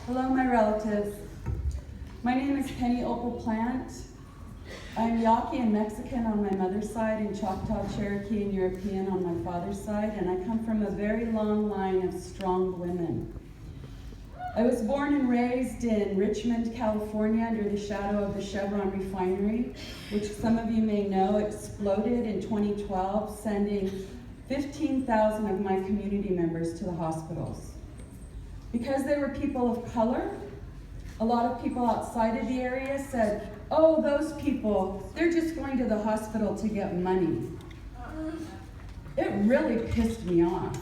Hello, my relatives. My name is Pennie Opal Plant. I'm Yaqui and Mexican on my mother's side and Choctaw, Cherokee, and European on my father's side, and I come from a very long line of strong women. I was born and raised in Richmond, California, under the shadow of the Chevron refinery, which some of you may know exploded in 2012, sending 15,000 of my community members to the hospitals. Because they were people of color, a lot of people outside of the area said, "Oh, those people, they're just going to the hospital to get money." It really pissed me off.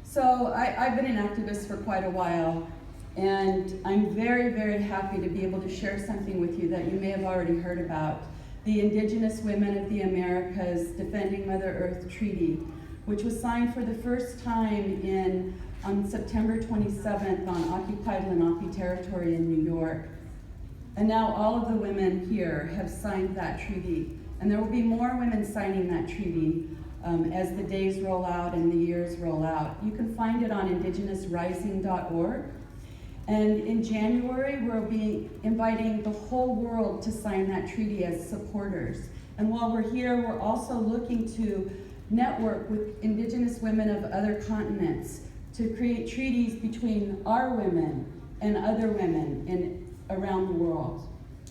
So I've been an activist for quite a while, and I'm very, very happy to be able to share something with you that you may have already heard about. The Indigenous Women of the Americas Defending Mother Earth Treaty, which was signed for the first time on September 27th on occupied Lenape territory in New York. And now all of the women here have signed that treaty. And there will be more women signing that treaty as the days roll out and the years roll out. You can find it on indigenousrising.org. And in January, we'll be inviting the whole world to sign that treaty as supporters. And while we're here, we're also looking to network with Indigenous women of other continents to create treaties between our women and other women around the world.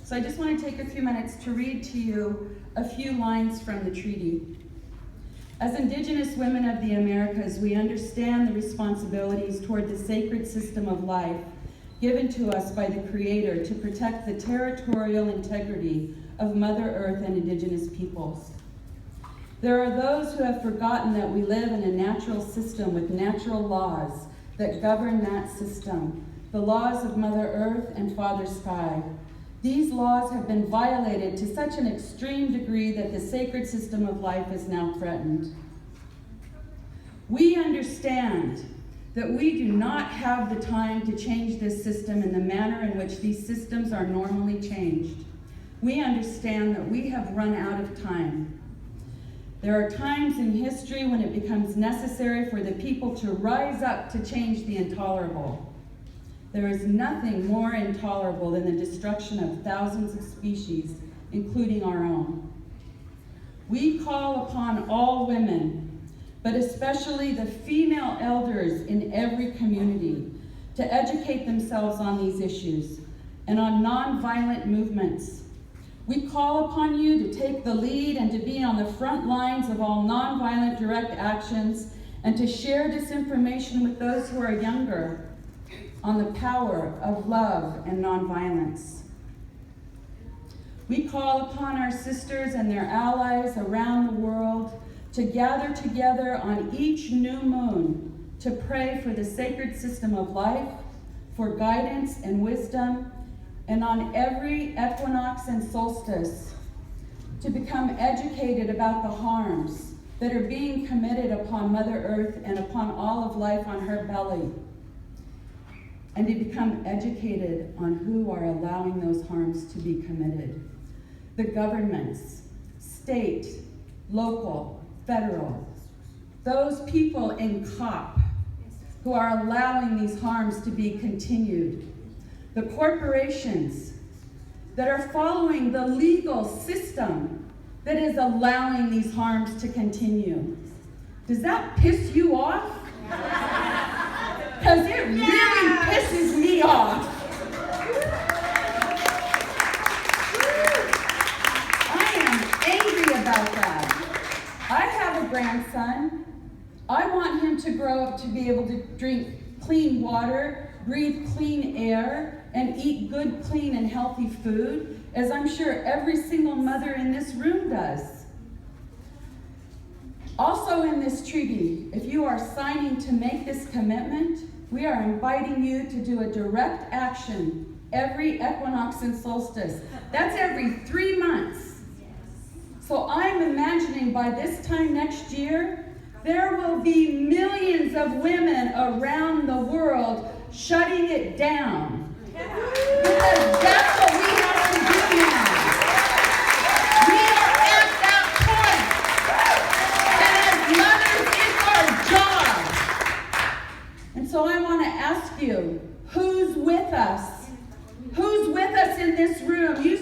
So I just want to take a few minutes to read to you a few lines from the treaty. As Indigenous women of the Americas, we understand the responsibilities toward the sacred system of life given to us by the Creator to protect the territorial integrity of Mother Earth and Indigenous peoples. There are those who have forgotten that we live in a natural system with natural laws that govern that system, the laws of Mother Earth and Father Sky. These laws have been violated to such an extreme degree that the sacred system of life is now threatened. We understand that we do not have the time to change this system in the manner in which these systems are normally changed. We understand that we have run out of time. There are times in history when it becomes necessary for the people to rise up to change the intolerable. There is nothing more intolerable than the destruction of thousands of species, including our own. We call upon all women, but especially the female elders in every community, to educate themselves on these issues and on nonviolent movements. We call upon you to take the lead and to be on the front lines of all nonviolent direct actions and to share this information with those who are younger on the power of love and nonviolence. We call upon our sisters and their allies around the world to gather together on each new moon to pray for the sacred system of life, for guidance and wisdom, and on every equinox and solstice, to become educated about the harms that are being committed upon Mother Earth and upon all of life on her belly, and to become educated on who are allowing those harms to be committed. The governments, state, local, federal, those people in COP who are allowing these harms to be continued, the corporations that are following the legal system that is allowing these harms to continue. Does that piss you off? Because it really pisses me off. I am angry about that. I have a grandson. I want him to grow up to be able to drink clean water, breathe clean air, and eat good, clean, and healthy food, as I'm sure every single mother in this room does. Also in this treaty, if you are signing to make this commitment, we are inviting you to do a direct action every equinox and solstice. That's every 3 months. So I'm imagining by this time next year, there will be millions of women around the world shutting it down. Because that's what we have to do now. We are at that point. And as mothers, it's our job So I want to ask you, who's with us? Who's with us in this room? You